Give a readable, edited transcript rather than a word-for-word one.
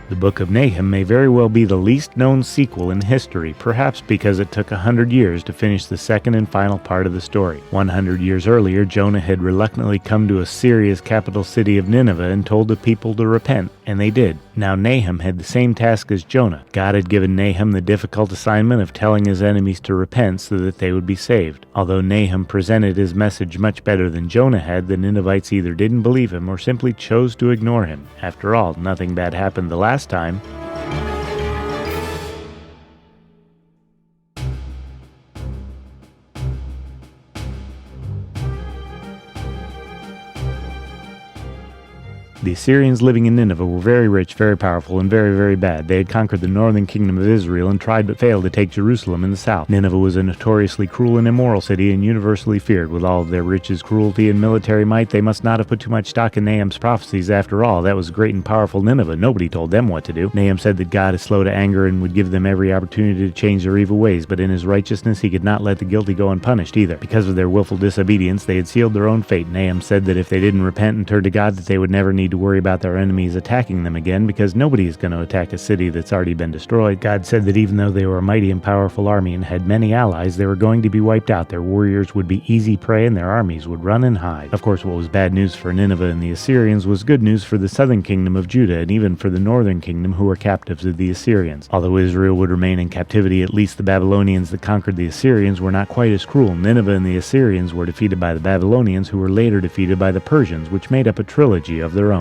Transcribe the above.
The book of Nahum may very well be the least known sequel in history, perhaps because it took 100 years to finish the second and final part of the story. 100 years earlier, Jonah had reluctantly come to Assyria's capital city of Nineveh and told the people to repent, and they did. Now Nahum had the same task as Jonah. God had given Nahum the difficult assignment of telling his enemies to repent so that they would be saved. Although Nahum presented his message much better than Jonah had, the Ninevites either didn't believe him or simply chose to ignore him. After all, nothing bad happened the last time. The Assyrians living in Nineveh were very rich, very powerful, and very, very bad. They had conquered the northern kingdom of Israel and tried but failed to take Jerusalem in the south. Nineveh was a notoriously cruel and immoral city and universally feared. With all of their riches, cruelty, and military might, they must not have put too much stock in Nahum's prophecies. After all, that was great and powerful Nineveh. Nobody told them what to do. Nahum said that God is slow to anger and would give them every opportunity to change their evil ways, but in his righteousness he could not let the guilty go unpunished either. Because of their willful disobedience, they had sealed their own fate. Nahum said that if they didn't repent and turn to God, that they would never need to worry about their enemies attacking them again, because nobody is going to attack a city that's already been destroyed. God said that even though they were a mighty and powerful army and had many allies, they were going to be wiped out. Their warriors would be easy prey and their armies would run and hide. Of course, what was bad news for Nineveh and the Assyrians was good news for the southern kingdom of Judah and even for the northern kingdom who were captives of the Assyrians. Although Israel would remain in captivity, at least the Babylonians that conquered the Assyrians were not quite as cruel. Nineveh and the Assyrians were defeated by the Babylonians, who were later defeated by the Persians, which made up a trilogy of their own.